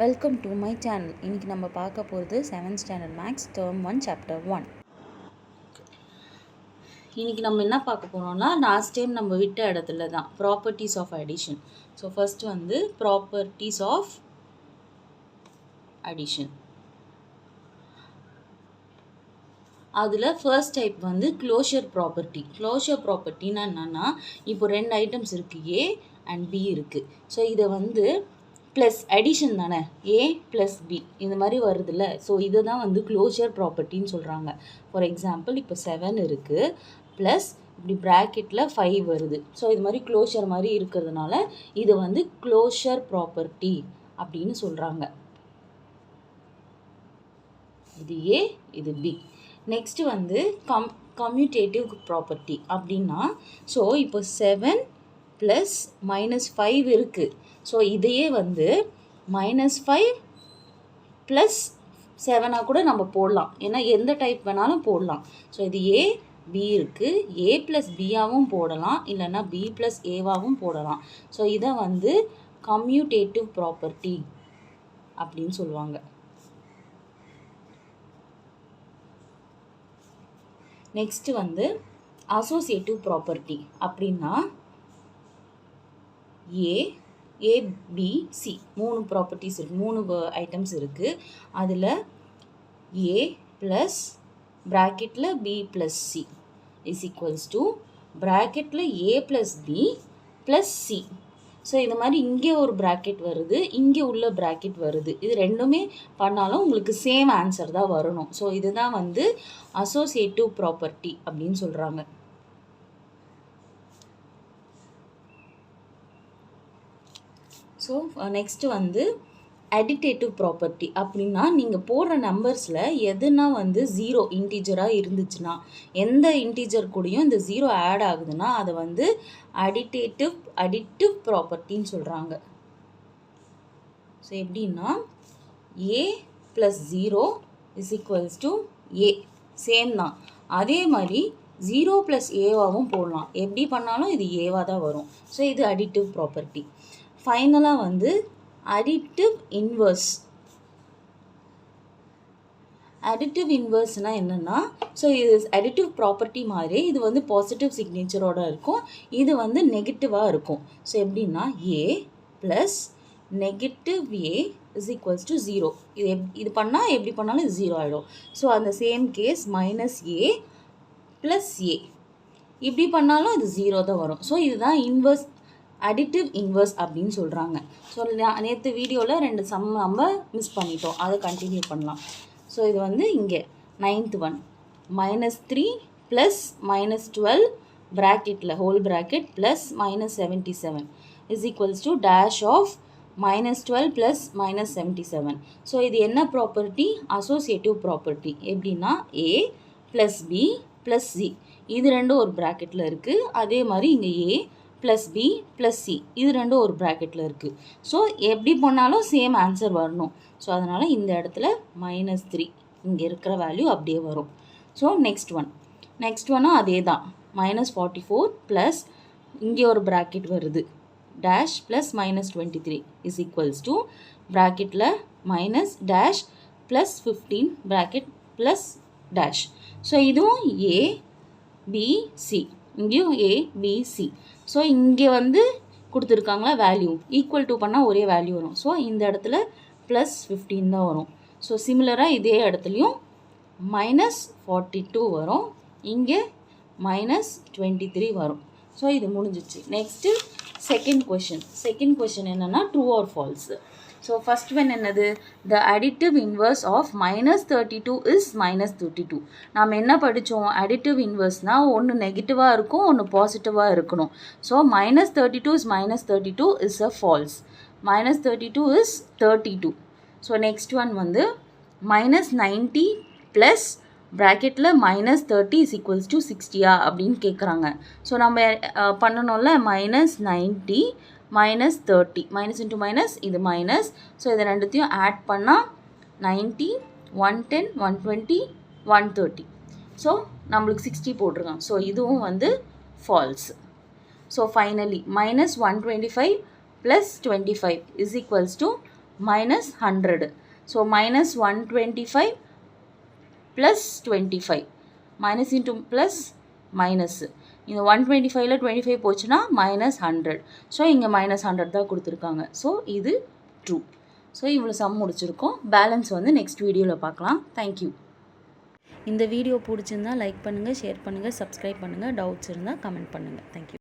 Welcome to my channel. இன்றைக்கி நம்ம பார்க்க போகிறது 7th standard maths term 1 chapter 1. இன்றைக்கி நம்ம என்ன பார்க்க போகிறோம்னா, லாஸ்ட் டைம் நம்ம விட்ட இடத்துல தான் properties of addition. So first வந்து ப்ராப்பர்ட்டிஸ் ஆஃப் அடிஷன். அதில் ஃபர்ஸ்ட் டைப் வந்து க்ளோஷர் ப்ராப்பர்ட்டி. க்ளோஷர் ப்ராப்பர்ட்டின்னா என்னென்னா, இப்போ 2 ஐட்டம்ஸ் இருக்குது, ஏ அண்ட் பி இருக்குது. ஸோ இதை வந்து ப்ளஸ் அடிஷன் தானே, ஏ ப்ளஸ் பி இந்த மாதிரி வருதுல்ல. ஸோ இதை தான் வந்து க்ளோஷர் ப்ராப்பர்ட்டின்னு சொல்கிறாங்க. ஃபார் எக்ஸாம்பிள் இப்போ 7 இருக்குது ப்ளஸ் இப்படி ப்ராக்கெட்டில் 5 வருது. ஸோ இது மாதிரி க்ளோஷர் மாதிரி இருக்கிறதுனால இது வந்து க்ளோஷர் ப்ராப்பர்ட்டி அப்படின்னு சொல்கிறாங்க. இது ஏ, இது பி. நெக்ஸ்ட்டு வந்து கம்யூட்டேட்டிவ் ப்ராப்பர்ட்டி அப்படின்னா, ஸோ இப்போ 7 ப்ளஸ் -5 இருக்குது. ஸோ இதையே வந்து -5 ப்ளஸ் 7 கூட நம்ம போடலாம். ஏன்னா எந்த டைப் வேணாலும் போடலாம். ஸோ இது ஏ பி இருக்குது, ஏ ப்ளஸ் பியாகவும் போடலாம், இல்லைன்னா பி ப்ளஸ் ஏவாகவும் போடலாம். ஸோ இதை வந்து கம்யூட்டேட்டிவ் ப்ராப்பர்ட்டி அப்படின்னு சொல்லுவாங்க. நெக்ஸ்ட்டு வந்து அசோசியேட்டிவ் ப்ராப்பர்ட்டி அப்படின்னா, ஏபிசி 3 ப்ராப்பர்ட்டிஸ் இருக்குது, 3 ஐட்டம்ஸ் இருக்குது. அதில் ஏ ப்ளஸ் ப்ராக்கெட்டில் B plus C is equals to ப்ராக்கெட்டில் A plus B plus C. So இது மாதிரி இங்கே ஒரு ப்ராக்கெட் வருது, இங்கே உள்ள ப்ராக்கெட் வருது. இது ரெண்டுமே பண்ணாலும் உங்களுக்கு சேம் ஆன்சர் தான் வரணும். ஸோ இதுதான் வந்து அசோசியேட்டிவ் ப்ராப்பர்ட்டி அப்படின்னு சொல்கிறாங்க. ஸோ நெக்ஸ்ட்டு வந்து அடிட்டேட்டிவ் ப்ராப்பர்ட்டி அப்படின்னா, நீங்கள் போடுற நம்பர்ஸில் எதுனா வந்து 0 இன்டீஜராக இருந்துச்சுன்னா, எந்த இன்டீஜர் கூடயும் இந்த 0 ஆட் ஆகுதுன்னா அதை வந்து அடிட்டிவ் ப்ராப்பர்ட்டின்னு சொல்கிறாங்க. ஸோ எப்படின்னா, A plus 0 is equals to A, same தான். அதே மாதிரி 0 ப்ளஸ் ஏவாகவும் போடலாம். எப்படி பண்ணாலும் இது ஏவாக தான் வரும். ஸோ இது அடிட்டிவ் ப்ராப்பர்ட்டி. ஃபைனலாக வந்து அடிட்டிவ் இன்வர்ஸ். அடிட்டிவ் இன்வர்ஸ்னால் என்னென்னா, ஸோ இது அடிட்டிவ் ப்ராப்பர்ட்டி மாதிரி இது வந்து பாசிட்டிவ் சிக்னேச்சரோட இருக்கும், இது வந்து நெகட்டிவாக இருக்கும். ஸோ எப்படின்னா, A plus negative A is equals to 0. இது பண்ணால் எப்படி பண்ணாலும் இது 0 ஆகிடும். ஸோ அந்த same case -a plus A இப்படி பண்ணாலும் இது 0 தான் வரும். ஸோ இதுதான் இன்வர்ஸ், அடிட்டிவ் இன்வர்ஸ் அப்படின்னு சொல்கிறாங்க. ஸோ நேற்று வீடியோவில் 2 சம் நம்ம மிஸ் பண்ணிட்டோம், அதை கண்டினியூ பண்ணலாம். ஸோ இது வந்து இங்கே 9th ஒன் -3 ப்ளஸ் -12 ப்ராக்கெட்டில் whole bracket plus -77 is equals to dash of -12 plus -77. So இது என்ன ப்ராப்பர்ட்டி? Associative property. எப்படின்னா, A plus B plus C இது ரெண்டும் ஒரு ப்ராக்கெட்டில் இருக்குது. அதே மாதிரி இங்கே A plus B plus C இது ரெண்டும் ஒரு ப்ராக்கெட்டில் இருக்குது. ஸோ எப்படி பண்ணாலும் சேம் ஆன்சர் வரணும். ஸோ அதனால் இந்த இடத்துல -3 இங்கே இருக்கிற வேல்யூ அப்படியே வரும். ஸோ நெக்ஸ்ட் ஒன்னும் அதே தான். -44 ப்ளஸ் இங்கே ஒரு ப்ராக்கெட் வருது, dash plus -23 is equals to ப்ராக்கெட்டில் minus dash plus 15 bracket plus dash. So இதுவும் ஏ பி சி, இங்கேயும் ஏ பி சி. ஸோ இங்கே வந்து கொடுத்துருக்காங்களா வேல்யூ, ஈக்குவல் டு பண்ணால் ஒரே வேல்யூ வரும். ஸோ இந்த இடத்துல ப்ளஸ் 15 தான் வரும். ஸோ சிமிலராக இதே இடத்துலையும் -42 வரும், இங்கே -23 வரும். ஸோ இது முடிஞ்சிச்சு. நெக்ஸ்ட்டு செகண்ட் கொஷின் என்னென்னா, true or false. So first one என்னது? The additive inverse of -32 is -32. நாம் என்ன படித்தோம்? அடிட்டிவ் இன்வர்ஸ்னால் ஒன்று நெகட்டிவாக இருக்கும், ஒன்று பாசிட்டிவாக இருக்கணும். So -32 is -32 is a false. -32 is 32. So next one வந்து -90 ப்ளஸ் ப்ராக்கெட்டில் -30 இஸ் ஈக்குவல்ஸ் டு 60 அப்படின்னு கேட்குறாங்க. ஸோ நம்ம பண்ணணும்ல, -90 -30 மைனஸ் இன்ட்டு மைனஸ் இது மைனஸ். ஸோ இதை ரெண்டுத்தையும் ஆட் பண்ணால் 90 110 120 130. ஸோ நம்மளுக்கு 60 போட்டிருக்காங்க. ஸோ இதுவும் வந்து false. So finally -125 + 25 is equals to minus 100. So minus 125 plus 25. Minus into plus minus. இந்த 125ல 25 போச்சுன்னா minus 100. ஸோ இங்கே minus 100 தான் கொடுத்துருக்காங்க. ஸோ இது ட்ரூ. ஸோ இவ்வளோ சம் முடிச்சிருக்கோம். பேலன்ஸ் வந்து நெக்ஸ்ட் வீடியோவில் பார்க்கலாம். தேங்க்யூ. இந்த வீடியோ பிடிச்சிருந்தா லைக் பண்ணுங்கள், ஷேர் பண்ணுங்கள், சப்ஸ்கிரைப் பண்ணுங்கள். டவுட்ஸ் இருந்தால் கமெண்ட் பண்ணுங்கள். தேங்க்யூ.